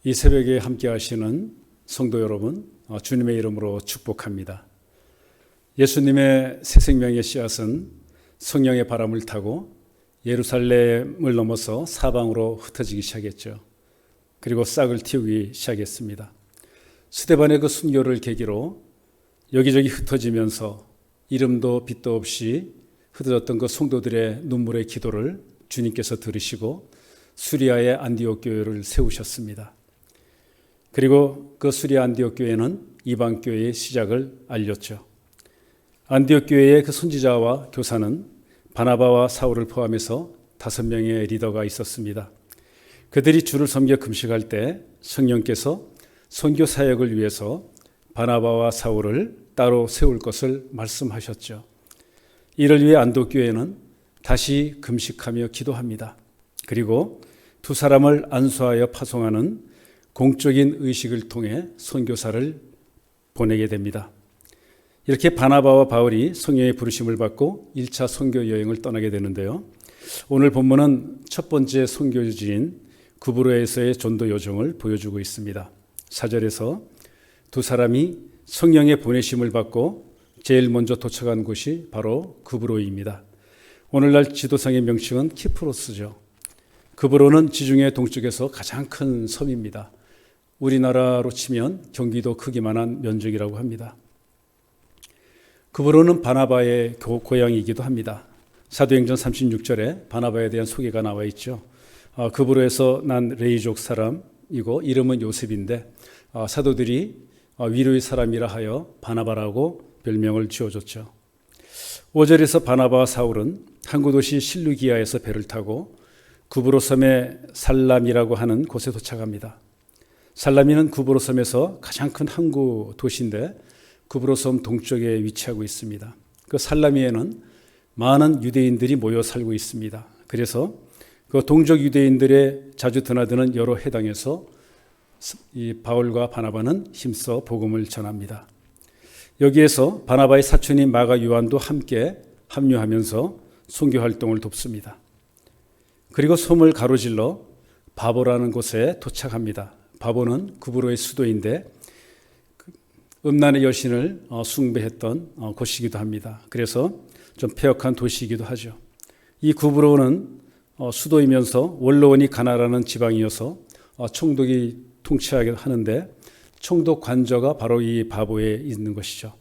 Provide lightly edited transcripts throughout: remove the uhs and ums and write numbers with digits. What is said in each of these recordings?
이 새벽에 함께 하시는 성도 여러분, 주님의 이름으로 축복합니다. 예수님의 새 생명의 씨앗은 성령의 바람을 타고 예루살렘을 넘어서 사방으로 흩어지기 시작했죠. 그리고 싹을 틔우기 시작했습니다. 스데반의 그 순교를 계기로 여기저기 흩어지면서 이름도 빛도 없이 흩어졌던 그 성도들의 눈물의 기도를 주님께서 들으시고 수리아의 안디옥 교회를 세우셨습니다. 그리고 그 수리아 안디옥 교회는 이방 교회의 시작을 알렸죠. 안디옥 교회의 그 선지자와 교사는 바나바와 사울을 포함해서 5명의 리더가 있었습니다. 그들이 주를 섬겨 금식할 때 성령께서 선교 사역을 위해서 바나바와 사울을 따로 세울 것을 말씀하셨죠. 이를 위해 안디옥 교회는 다시 금식하며 기도합니다. 그리고 두 사람을 안수하여 파송하는 공적인 의식을 통해 선교사를 보내게 됩니다. 이렇게 바나바와 바울이 성령의 부르심을 받고 1차 선교 여행을 떠나게 되는데요. 오늘 본문은 첫 번째 선교지인 구브로에서의 전도 여정을 보여주고 있습니다. 4절에서 두 사람이 성령의 보내심을 받고 제일 먼저 도착한 곳이 바로 구브로입니다. 오늘날 지도상의 명칭은 키프로스죠. 구브로는 지중해 동쪽에서 가장 큰 섬입니다. 우리나라로 치면 경기도 크기만한 면적이라고 합니다. 구브로는 바나바의 고향이기도 합니다. 사도행전 36절에 바나바에 대한 소개가 나와 있죠. 구브로에서 난 레이족 사람이고 이름은 요셉인데 사도들이 위로의 사람이라 하여 바나바라고 별명을 지어줬죠. 5절에서 바나바와 사울은 항구 도시 실루기아에서 배를 타고 구브로 섬의 살람이라고 하는 곳에 도착합니다. 살라미는 구브로 섬에서 가장 큰 항구 도시인데 구브로 섬 동쪽에 위치하고 있습니다. 그 살라미에는 많은 유대인들이 모여 살고 있습니다. 그래서 그 동족 유대인들의 자주 드나드는 여러 회당에서 이 바울과 바나바는 힘써 복음을 전합니다. 여기에서 바나바의 사촌인 마가 요한도 함께 합류하면서 선교 활동을 돕습니다. 그리고 섬을 가로질러 바보라는 곳에 도착합니다. 바보는 구브로의 수도인데 음란의 여신을 숭배했던 곳이기도 합니다. 그래서 좀 폐역한 도시이기도 하죠. 이 구브로는 수도이면서 원로원이 가나라는 지방이어서 총독이 통치하게 하는데 총독 관저가 바로 이 바보에 있는 것이죠.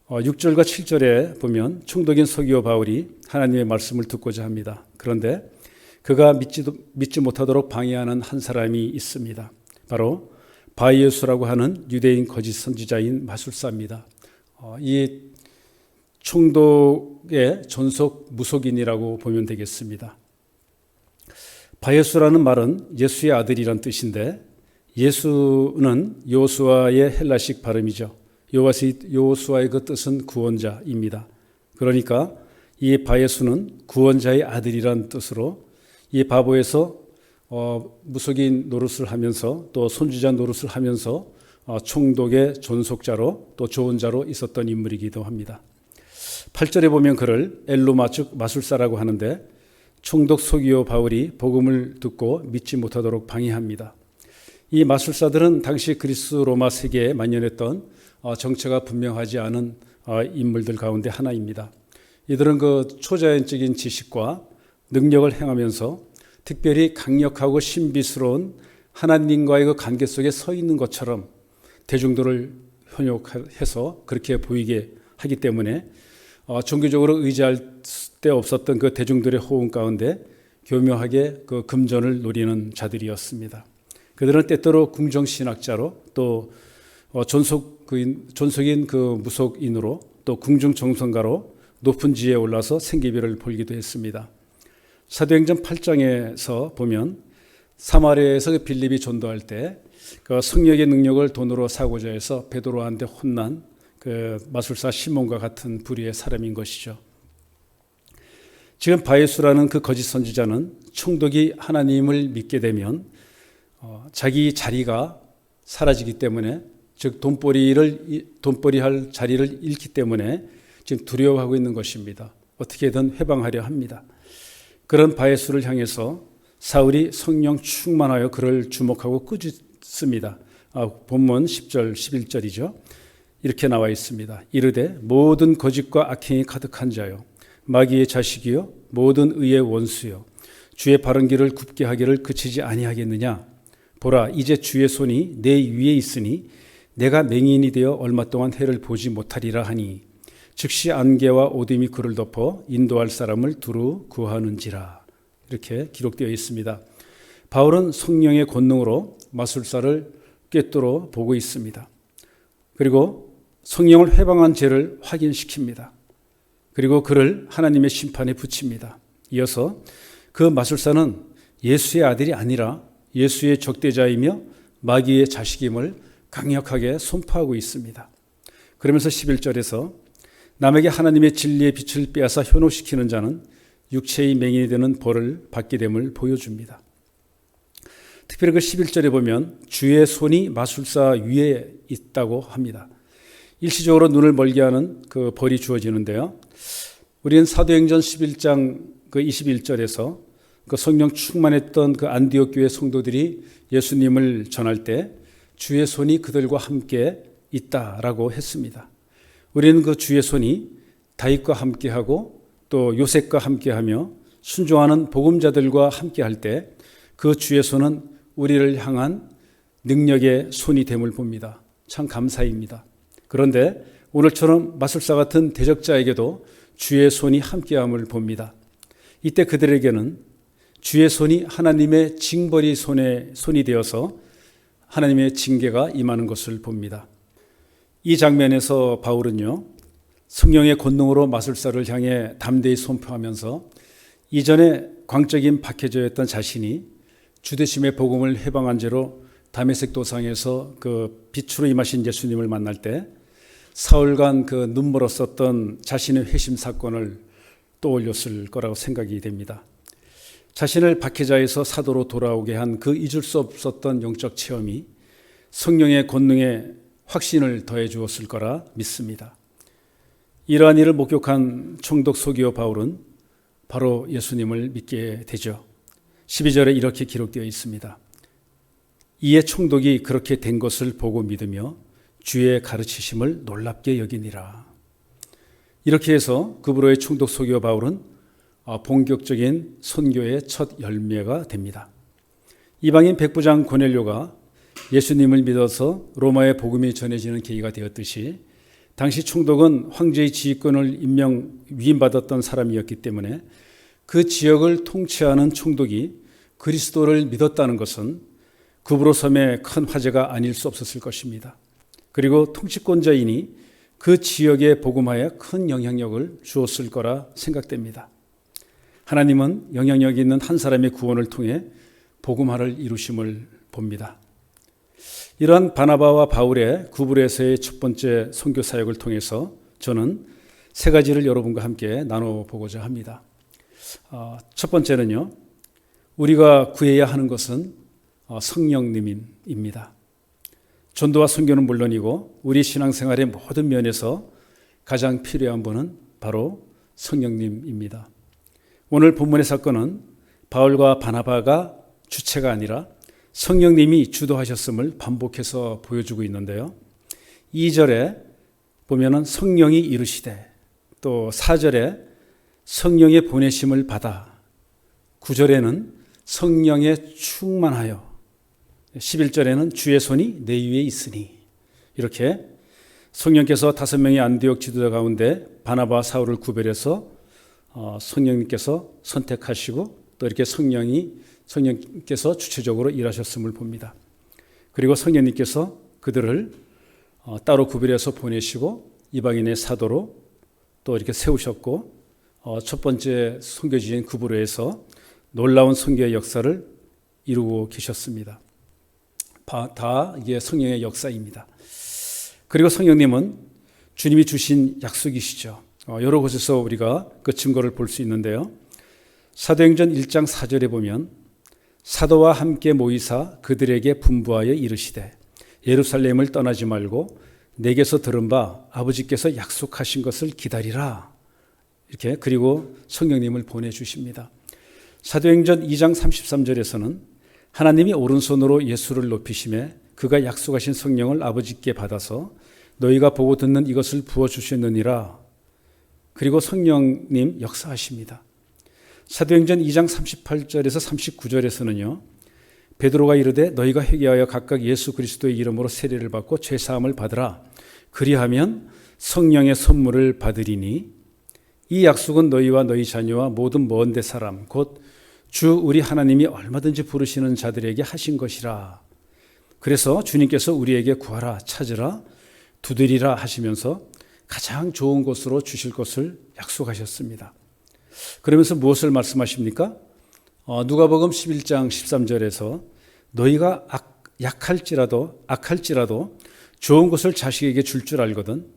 6절과 7절에 보면 총독인 서기오 바울이 하나님의 말씀을 듣고자 합니다. 그런데 그가 믿지 못하도록 방해하는 한 사람이 있습니다. 바로 바이에수라고 하는 유대인 거짓 선지자인 마술사입니다. 이 총독의 전속 무속인이라고 보면 되겠습니다. 바이에수라는 말은 예수의 아들이란 뜻인데 예수는 여호수아의 헬라식 발음이죠. 여호수아의 그 뜻은 구원자입니다. 그러니까 이 바이에수는 구원자의 아들이란 뜻으로 이 바보에서 무속인 노릇을 하면서 또 선지자 노릇을 하면서 총독의 존속자로 또 조언자로 있었던 인물이기도 합니다. 8절에 보면 그를 엘루마 즉 마술사라고 하는데 총독 서기오 바울이 복음을 듣고 믿지 못하도록 방해합니다. 이 마술사들은 당시 그리스 로마 세계에 만연했던 정체가 분명하지 않은 인물들 가운데 하나입니다. 이들은 그 초자연적인 지식과 능력을 행하면서 특별히 강력하고 신비스러운 하나님과의 그 관계 속에 서 있는 것처럼 대중들을 현혹해서 그렇게 보이게 하기 때문에 종교적으로 의지할 데 없었던 그 대중들의 호응 가운데 교묘하게 그 금전을 노리는 자들이었습니다. 그들은 때때로 궁정신학자로 또 존속인 그 무속인으로 또 궁중정성가로 높은 지위에 올라서 생계비를 벌기도 했습니다. 사도행전 8장에서 보면 사마리아에서 빌립이 전도할 때 그 성령의 능력을 돈으로 사고자 해서 베드로한테 혼난 그 마술사 시몬과 같은 부류의 사람인 것이죠. 지금 바예수라는 그 거짓 선지자는 총독이 하나님을 믿게 되면 자기 자리가 사라지기 때문에 즉 돈벌이 할 자리를 잃기 때문에 지금 두려워하고 있는 것입니다. 어떻게든 해방하려 합니다. 그런 바예수를 향해서 사울이 성령 충만하여 그를 주목하고 꾸짖습니다. 본문 10절 11절이죠. 이렇게 나와 있습니다. 이르되 모든 거짓과 악행이 가득한 자요 마귀의 자식이요 모든 의의 원수요 주의 바른 길을 굽게 하기를 그치지 아니하겠느냐. 보라 이제 주의 손이 내 위에 있으니 내가 맹인이 되어 얼마 동안 해를 보지 못하리라 하니 즉시 안개와 어둠이 그를 덮어 인도할 사람을 두루 구하는지라. 이렇게 기록되어 있습니다. 바울은 성령의 권능으로 마술사를 꿰뚫어 보고 있습니다. 그리고 성령을 회방한 죄를 확인시킵니다. 그리고 그를 하나님의 심판에 붙입니다. 이어서 그 마술사는 예수의 아들이 아니라 예수의 적대자이며 마귀의 자식임을 강력하게 선포하고 있습니다. 그러면서 11절에서 남에게 하나님의 진리의 빛을 빼앗아 현혹시키는 자는 육체의 맹인이 되는 벌을 받게 됨을 보여줍니다. 특별히 그 11절에 보면 주의 손이 마술사 위에 있다고 합니다. 일시적으로 눈을 멀게 하는 그 벌이 주어지는데요. 우리는 사도행전 11장 그 21절에서 그 성령 충만했던 그 안디옥 교회 성도들이 예수님을 전할 때 주의 손이 그들과 함께 있다라고 했습니다. 우리는 그 주의 손이 다윗과 함께하고 또 요셉과 함께하며 순종하는 복음자들과 함께할 때 그 주의 손은 우리를 향한 능력의 손이 됨을 봅니다. 참 감사입니다. 그런데 오늘처럼 마술사 같은 대적자에게도 주의 손이 함께함을 봅니다. 이때 그들에게는 주의 손이 하나님의 징벌이 손이 되어서 하나님의 징계가 임하는 것을 봅니다. 이 장면에서 바울은요, 성령의 권능으로 마술사를 향해 담대히 선포하면서 이전에 광적인 박해자였던 자신이 주되심의 복음을 해방한 죄로 다메섹 도상에서 그 빛으로 임하신 예수님을 만날 때 사흘간 그 눈물었었던 자신의 회심 사건을 떠올렸을 거라고 생각이 됩니다. 자신을 박해자에서 사도로 돌아오게 한 그 잊을 수 없었던 영적 체험이 성령의 권능에 확신을 더해 주었을 거라 믿습니다. 이러한 일을 목격한 총독 소기오 바울은 바로 예수님을 믿게 되죠. 12절에 이렇게 기록되어 있습니다. 이에 총독이 그렇게 된 것을 보고 믿으며 주의 가르치심을 놀랍게 여기니라. 이렇게 해서 급으로의 총독 소기오 바울은 본격적인 선교의 첫 열매가 됩니다. 이방인 백부장 고넬료가 예수님을 믿어서 로마의 복음이 전해지는 계기가 되었듯이 당시 총독은 황제의 지휘권을 위임받았던 사람이었기 때문에 그 지역을 통치하는 총독이 그리스도를 믿었다는 것은 급으로 섬의 큰 화제가 아닐 수 없었을 것입니다. 그리고 통치권자이니 그 지역의 복음화에 큰 영향력을 주었을 거라 생각됩니다. 하나님은 영향력 있는 한 사람의 구원을 통해 복음화를 이루심을 봅니다. 이러한 바나바와 바울의 구불에서의 첫 번째 선교 사역을 통해서 저는 세 가지를 여러분과 함께 나눠보고자 합니다. 첫 번째는요, 우리가 구해야 하는 것은 성령님입니다. 전도와 선교는 물론이고 우리 신앙생활의 모든 면에서 가장 필요한 분은 바로 성령님입니다. 오늘 본문의 사건은 바울과 바나바가 주체가 아니라 성령님이 주도하셨음을 반복해서 보여주고 있는데요. 2절에 보면은 성령이 이르시되, 또 4절에 성령의 보내심을 받아, 9절에는 성령에 충만하여, 11절에는 주의 손이 내 위에 있으니, 이렇게 성령께서 5명의 안디옥 지도자 가운데 바나바 사울을 구별해서 성령님께서 선택하시고 또 이렇게 성령께서 주체적으로 일하셨음을 봅니다. 그리고 성령님께서 그들을 따로 구별해서 보내시고 이방인의 사도로 또 이렇게 세우셨고, 첫 번째 선교지인 구브로에서 놀라운 선교의 역사를 이루고 계셨습니다. 다 이게 성령의 역사입니다. 그리고 성령님은 주님이 주신 약속이시죠. 여러 곳에서 우리가 그 증거를 볼 수 있는데요. 사도행전 1장 4절에 보면 사도와 함께 모이사 그들에게 분부하여 이르시되 예루살렘을 떠나지 말고 내게서 들은 바 아버지께서 약속하신 것을 기다리라. 이렇게 그리고 성령님을 보내주십니다. 사도행전 2장 33절에서는 하나님이 오른손으로 예수를 높이심에 그가 약속하신 성령을 아버지께 받아서 너희가 보고 듣는 이것을 부어주셨느니라. 그리고 성령님 역사하십니다. 사도행전 2장 38절에서 39절에서는요. 베드로가 이르되 너희가 회개하여 각각 예수 그리스도의 이름으로 세례를 받고 죄사함을 받으라. 그리하면 성령의 선물을 받으리니 이 약속은 너희와 너희 자녀와 모든 먼데 사람 곧 주 우리 하나님이 얼마든지 부르시는 자들에게 하신 것이라. 그래서 주님께서 우리에게 구하라 찾으라 두드리라 하시면서 가장 좋은 곳으로 주실 것을 약속하셨습니다. 그러면서 무엇을 말씀하십니까? 누가복음 11장 13절에서 너희가 악할지라도 좋은 것을 자식에게 줄 알거든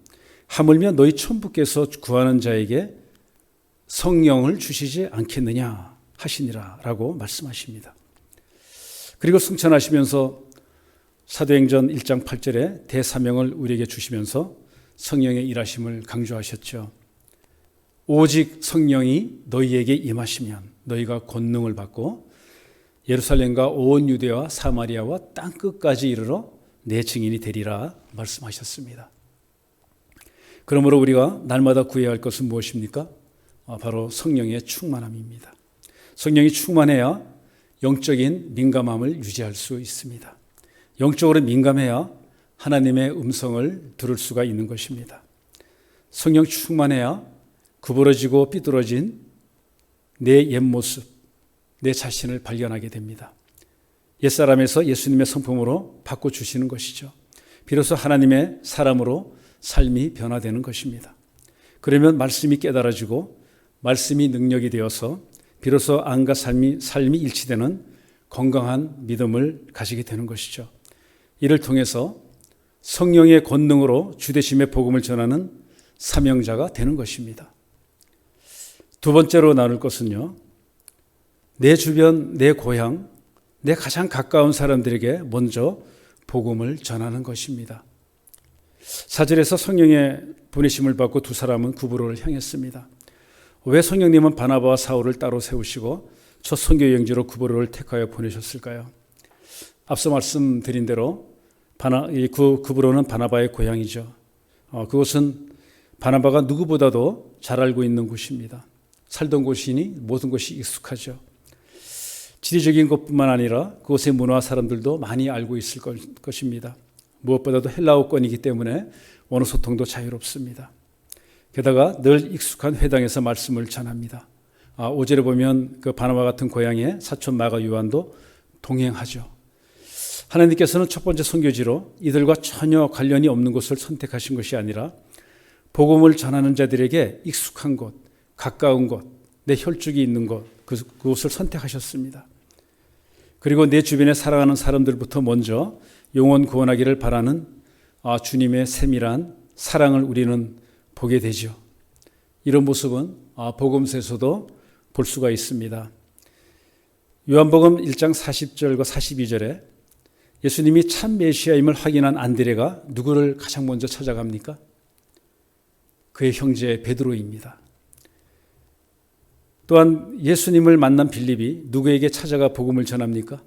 하물며 너희 천부께서 구하는 자에게 성령을 주시지 않겠느냐 하시니라 라고 말씀하십니다. 그리고 승천하시면서 사도행전 1장 8절에 대사명을 우리에게 주시면서 성령의 일하심을 강조하셨죠. 오직 성령이 너희에게 임하시면 너희가 권능을 받고 예루살렘과 온 유대와 사마리아와 땅끝까지 이르러 내 증인이 되리라 말씀하셨습니다. 그러므로 우리가 날마다 구해야 할 것은 무엇입니까? 바로 성령의 충만함입니다. 성령이 충만해야 영적인 민감함을 유지할 수 있습니다. 영적으로 민감해야 하나님의 음성을 들을 수가 있는 것입니다. 성령 충만해야 구부러지고 삐뚤어진 내 옛모습, 내 자신을 발견하게 됩니다. 옛사람에서 예수님의 성품으로 바꿔주시는 것이죠. 비로소 하나님의 사람으로 삶이 변화되는 것입니다. 그러면 말씀이 깨달아지고 말씀이 능력이 되어서 비로소 안과 삶이 일치되는 건강한 믿음을 가지게 되는 것이죠. 이를 통해서 성령의 권능으로 주되심의 복음을 전하는 사명자가 되는 것입니다. 두 번째로 나눌 것은요. 내 주변, 내 고향, 내 가장 가까운 사람들에게 먼저 복음을 전하는 것입니다. 4절에서 성령의 보내심을 받고 두 사람은 구브로를 향했습니다. 왜 성령님은 바나바와 사울을 따로 세우시고 첫 선교 여행지로 구브로를 택하여 보내셨을까요? 앞서 말씀드린 대로 구브로는 바나바의 고향이죠. 그곳은 바나바가 누구보다도 잘 알고 있는 곳입니다. 살던 곳이니 모든 것이 익숙하죠. 지리적인 것뿐만 아니라 그곳의 문화와 사람들도 많이 알고 있을 것입니다. 무엇보다도 헬라어권이기 때문에 언어 소통도 자유롭습니다. 게다가 늘 익숙한 회당에서 말씀을 전합니다. 5절에 보면 그 바나바 같은 고향의 사촌 마가 요한도 동행하죠. 하나님께서는 첫 번째 선교지로 이들과 전혀 관련이 없는 곳을 선택하신 것이 아니라 복음을 전하는 자들에게 익숙한 곳, 가까운 곳, 내 혈족이 있는 곳, 그곳을 선택하셨습니다. 그리고 내 주변에 살아가는 사람들부터 먼저 영혼 구원하기를 바라는 주님의 세밀한 사랑을 우리는 보게 되죠. 이런 모습은 복음서에서도 볼 수가 있습니다. 요한복음 1장 40절과 42절에 예수님이 참 메시아임을 확인한 안드레가 누구를 가장 먼저 찾아갑니까? 그의 형제 베드로입니다. 또한 예수님을 만난 빌립이 누구에게 찾아가 복음을 전합니까?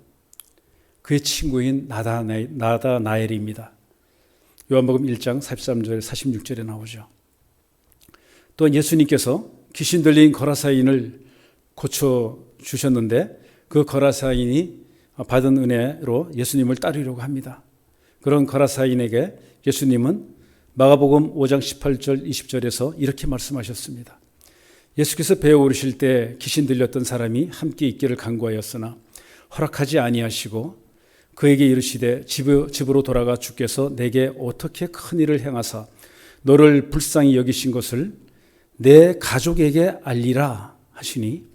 그의 친구인 나다나엘입니다. 요한복음 1장 43절 46절에 나오죠. 또한 예수님께서 귀신 들린 거라사인을 고쳐주셨는데 그 거라사인이 받은 은혜로 예수님을 따르려고 합니다. 그런 거라사인에게 예수님은 마가복음 5장 18절 20절에서 이렇게 말씀하셨습니다. 예수께서 배에 오르실 때 귀신 들렸던 사람이 함께 있기를 간구하였으나 허락하지 아니하시고 그에게 이르시되 집으로 돌아가 주께서 내게 어떻게 큰 일을 행하사 너를 불쌍히 여기신 것을 내 가족에게 알리라 하시니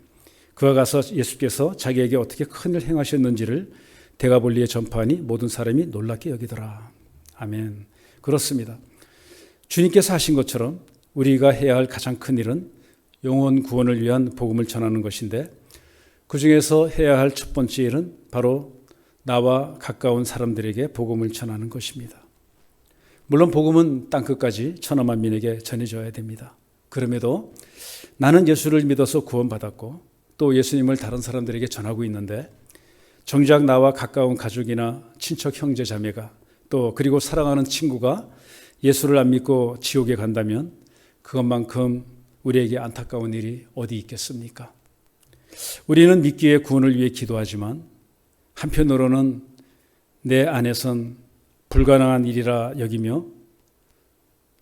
그가 가서 예수께서 자기에게 어떻게 큰 일을 행하셨는지를 데가볼리에 전파하니 모든 사람이 놀랍게 여기더라. 아멘. 그렇습니다. 주님께서 하신 것처럼 우리가 해야 할 가장 큰 일은 영혼 구원을 위한 복음을 전하는 것인데 그 중에서 해야 할 첫 번째 일은 바로 나와 가까운 사람들에게 복음을 전하는 것입니다. 물론 복음은 땅끝까지 천하만민에게 전해져야 됩니다. 그럼에도 나는 예수를 믿어서 구원받았고 또 예수님을 다른 사람들에게 전하고 있는데 정작 나와 가까운 가족이나 친척 형제 자매가 또 그리고 사랑하는 친구가 예수를 안 믿고 지옥에 간다면 그것만큼 우리에게 안타까운 일이 어디 있겠습니까? 우리는 믿기에 구원을 위해 기도하지만 한편으로는 내 안에선 불가능한 일이라 여기며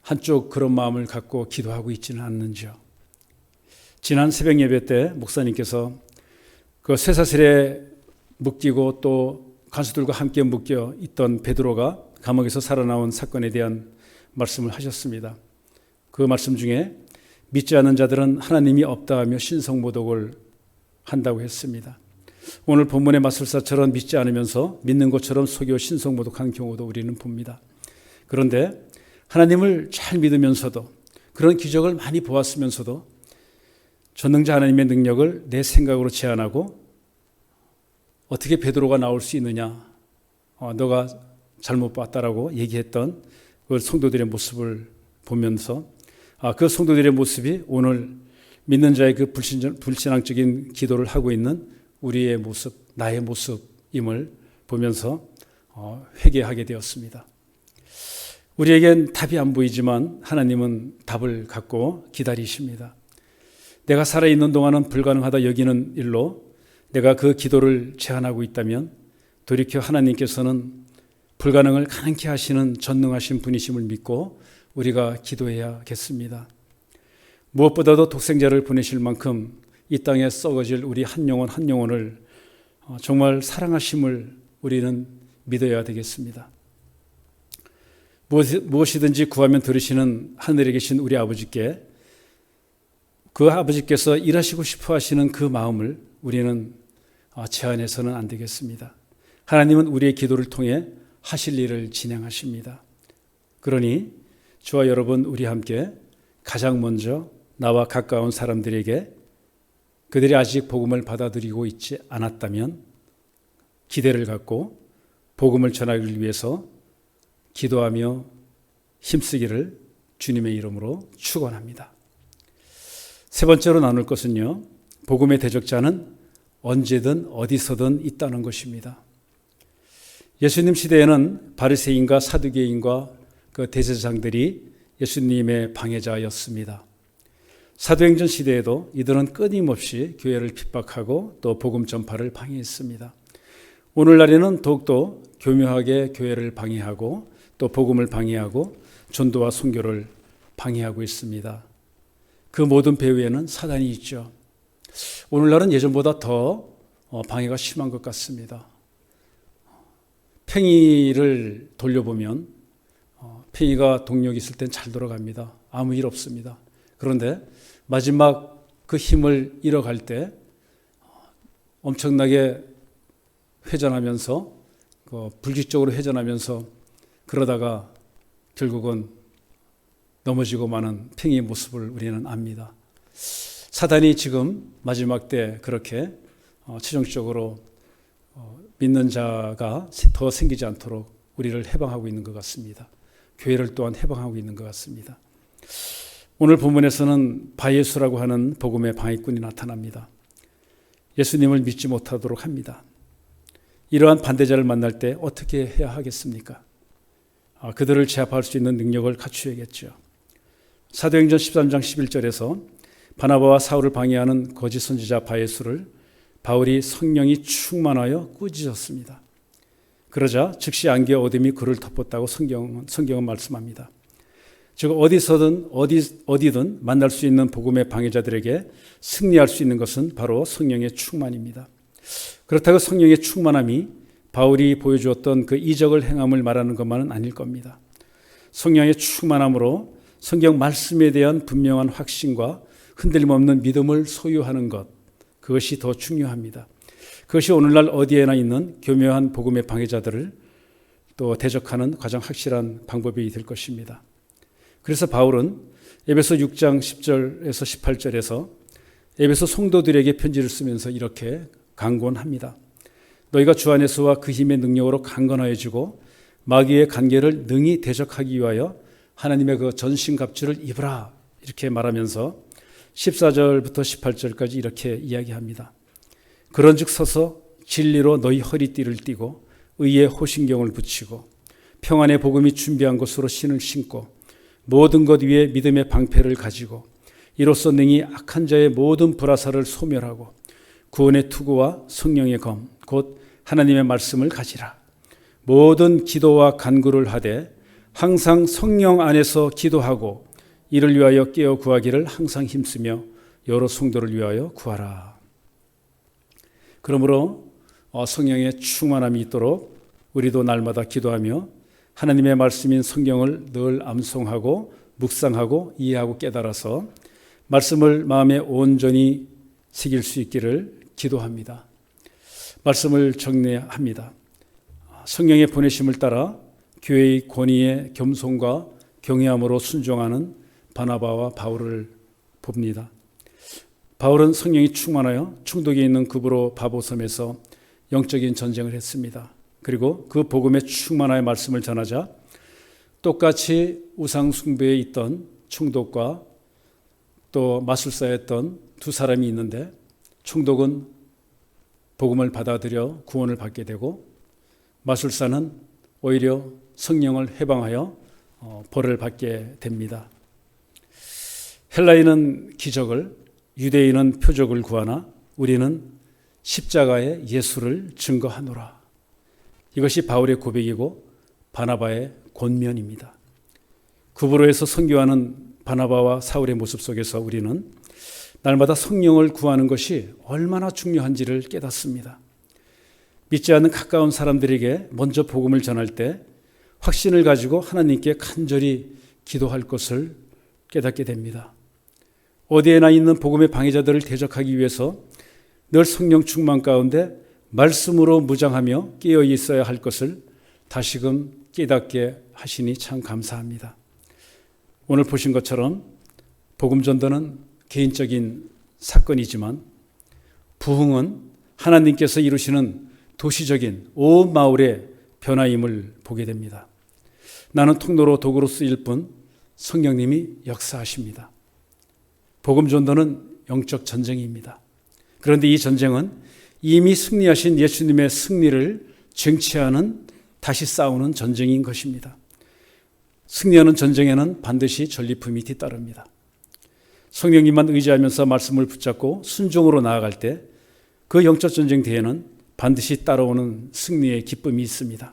한쪽 그런 마음을 갖고 기도하고 있지는 않는지요. 지난 새벽 예배 때 목사님께서 그 쇠사슬에 묶이고 또 간수들과 함께 묶여 있던 베드로가 감옥에서 살아나온 사건에 대한 말씀을 하셨습니다. 그 말씀 중에 믿지 않는 자들은 하나님이 없다 하며 신성모독을 한다고 했습니다. 오늘 본문의 마술사처럼 믿지 않으면서 믿는 것처럼 속여 신성모독하는 경우도 우리는 봅니다. 그런데 하나님을 잘 믿으면서도 그런 기적을 많이 보았으면서도 전능자 하나님의 능력을 내 생각으로 제한하고 어떻게 베드로가 나올 수 있느냐, 너가 잘못 봤다라고 얘기했던 그 성도들의 모습을 보면서 그 성도들의 모습이 오늘 믿는 자의 그 불신앙적인 기도를 하고 있는 우리의 모습, 나의 모습임을 보면서 회개하게 되었습니다. 우리에겐 답이 안 보이지만 하나님은 답을 갖고 기다리십니다. 내가 살아있는 동안은 불가능하다 여기는 일로 내가 그 기도를 제한하고 있다면 돌이켜 하나님께서는 불가능을 가능케 하시는 전능하신 분이심을 믿고 우리가 기도해야겠습니다. 무엇보다도 독생자를 보내실 만큼 이 땅에 썩어질 우리 한 영혼 한 영혼을 정말 사랑하심을 우리는 믿어야 되겠습니다. 무엇이든지 구하면 들으시는 하늘에 계신 우리 아버지께 그 아버지께서 일하시고 싶어 하시는 그 마음을 우리는 제한해서는 안 되겠습니다. 하나님은 우리의 기도를 통해 하실 일을 진행하십니다. 그러니 저와 여러분 우리 함께 가장 먼저 나와 가까운 사람들에게 그들이 아직 복음을 받아들이고 있지 않았다면 기대를 갖고 복음을 전하기 위해서 기도하며 힘쓰기를 주님의 이름으로 축원합니다. 세 번째로 나눌 것은요, 복음의 대적자는 언제든 어디서든 있다는 것입니다. 예수님 시대에는 바리새인과 사두개인과 그 대제사장들이 예수님의 방해자였습니다. 사도행전 시대에도 이들은 끊임없이 교회를 핍박하고 또 복음 전파를 방해했습니다. 오늘날에는 더욱더 교묘하게 교회를 방해하고 또 복음을 방해하고 전도와 선교를 방해하고 있습니다. 그 모든 배후에는 사단이 있죠. 오늘날은 예전보다 더 방해가 심한 것 같습니다. 팽이를 돌려보면 팽이가 동력이 있을 땐 잘 돌아갑니다. 아무 일 없습니다. 그런데 마지막 그 힘을 잃어갈 때 엄청나게 회전하면서 불규칙적으로 회전하면서 그러다가 결국은 넘어지고 마는 팽이의 모습을 우리는 압니다. 사단이 지금 마지막 때 그렇게 최종적으로 믿는 자가 더 생기지 않도록 우리를 해방하고 있는 것 같습니다. 교회를 또한 해방하고 있는 것 같습니다. 오늘 본문에서는 바예수라고 하는 복음의 방해꾼이 나타납니다. 예수님을 믿지 못하도록 합니다. 이러한 반대자를 만날 때 어떻게 해야 하겠습니까? 그들을 제압할 수 있는 능력을 갖추어야겠죠. 사도행전 13장 11절에서 바나바와 사울을 방해하는 거짓 선지자 바예수를 바울이 성령이 충만하여 꾸짖었습니다. 그러자 즉시 안개와 어둠이 그를 덮었다고 성경은 말씀합니다. 즉 어디든 만날 수 있는 복음의 방해자들에게 승리할 수 있는 것은 바로 성령의 충만입니다. 그렇다고 성령의 충만함이 바울이 보여주었던 그 이적을 행함을 말하는 것만은 아닐 겁니다. 성령의 충만함으로 성경 말씀에 대한 분명한 확신과 흔들림 없는 믿음을 소유하는 것, 그것이 더 중요합니다. 그것이 오늘날 어디에나 있는 교묘한 복음의 방해자들을 또 대적하는 가장 확실한 방법이 될 것입니다. 그래서 바울은 에베소 6장 10절에서 18절에서 에베소 성도들에게 편지를 쓰면서 이렇게 강권합니다. 너희가 주 안에서와 그 힘의 능력으로 강건하여지고 마귀의 관계를 능히 대적하기 위하여 하나님의 그 전신갑주를 입으라 이렇게 말하면서 14절부터 18절까지 이렇게 이야기합니다. 그런즉 서서 진리로 너희 허리띠를 띠고 의의 호신경을 붙이고 평안의 복음이 준비한 것으로 신을 신고 모든 것 위에 믿음의 방패를 가지고 이로써 능히 악한 자의 모든 불화살을 소멸하고 구원의 투구와 성령의 검 곧 하나님의 말씀을 가지라. 모든 기도와 간구를 하되 항상 성령 안에서 기도하고 이를 위하여 깨어 구하기를 항상 힘쓰며 여러 성도를 위하여 구하라. 그러므로 성령의 충만함이 있도록 우리도 날마다 기도하며 하나님의 말씀인 성경을 늘 암송하고 묵상하고 이해하고 깨달아서 말씀을 마음에 온전히 새길 수 있기를 기도합니다. 말씀을 정리합니다. 성령의 보내심을 따라 교회의 권위에 겸손과 경외함으로 순종하는 바나바와 바울을 봅니다. 바울은 성령이 충만하여 충독에 있는 급으로 바보섬에서 영적인 전쟁을 했습니다. 그리고 그 복음의 충만하여 말씀을 전하자 똑같이 우상 숭배에 있던 충독과 또 마술사였던 두 사람이 있는데 충독은 복음을 받아들여 구원을 받게 되고 마술사는 오히려 성령을 해방하여 벌을 받게 됩니다. 헬라인은 기적을, 유대인은 표적을 구하나 우리는 십자가의 예수를 증거하노라. 이것이 바울의 고백이고 바나바의 권면입니다. 구브로에서 선교하는 바나바와 사울의 모습 속에서 우리는 날마다 성령을 구하는 것이 얼마나 중요한지를 깨닫습니다. 믿지 않는 가까운 사람들에게 먼저 복음을 전할 때 확신을 가지고 하나님께 간절히 기도할 것을 깨닫게 됩니다. 어디에나 있는 복음의 방해자들을 대적하기 위해서 늘 성령 충만 가운데 말씀으로 무장하며 깨어 있어야 할 것을 다시금 깨닫게 하시니 참 감사합니다. 오늘 보신 것처럼 복음 전도는 개인적인 사건이지만 부흥은 하나님께서 이루시는 도시적인 온 마을의 변화임을 보게 됩니다. 나는 통로로 도구로 쓰일 뿐 성령님이 역사하십니다. 복음 전도는 영적 전쟁입니다. 그런데 이 전쟁은 이미 승리하신 예수님의 승리를 쟁취하는 다시 싸우는 전쟁인 것입니다. 승리하는 전쟁에는 반드시 전리품이 뒤따릅니다. 성령님만 의지하면서 말씀을 붙잡고 순종으로 나아갈 때 그 영적 전쟁 뒤에는 반드시 따라오는 승리의 기쁨이 있습니다.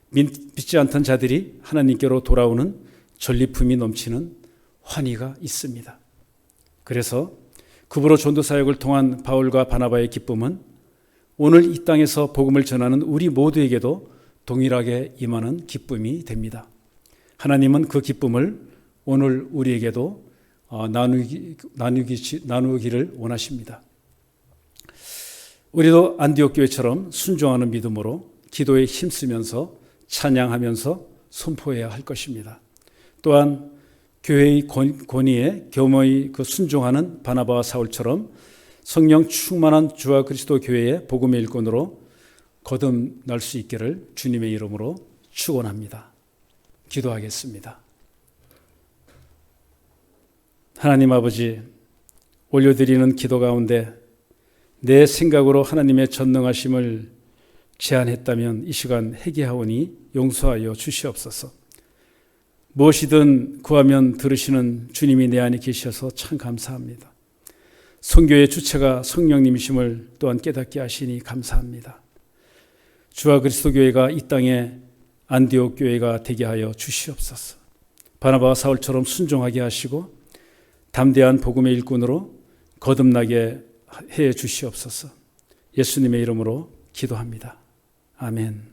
믿지 않던 자들이 하나님께로 돌아오는 전리품이 넘치는 환희가 있습니다. 그래서 급으로 전도 사역을 통한 바울과 바나바의 기쁨은 오늘 이 땅에서 복음을 전하는 우리 모두에게도 동일하게 임하는 기쁨이 됩니다. 하나님은 그 기쁨을 오늘 우리에게도 나누기를 원하십니다. 우리도 안디옥 교회처럼 순종하는 믿음으로 기도에 힘쓰면서 찬양하면서 선포해야 할 것입니다. 또한 교회의 권위에 겸허히 순종하는 바나바와 사울처럼 성령 충만한 주와 그리스도 교회의 복음의 일꾼으로 거듭날 수 있기를 주님의 이름으로 축원합니다. 기도하겠습니다. 하나님 아버지, 올려드리는 기도 가운데 내 생각으로 하나님의 전능하심을 제한했다면 이 시간 회개하오니 용서하여 주시옵소서. 무엇이든 구하면 들으시는 주님이 내 안에 계셔서 참 감사합니다. 선교의 주체가 성령님이심을 또한 깨닫게 하시니 감사합니다. 주와 그리스도 교회가 이 땅에 안디옥 교회가 되게 하여 주시옵소서. 바나바와 사울처럼 순종하게 하시고 담대한 복음의 일꾼으로 거듭나게 해 주시옵소서. 예수님의 이름으로 기도합니다. 아멘.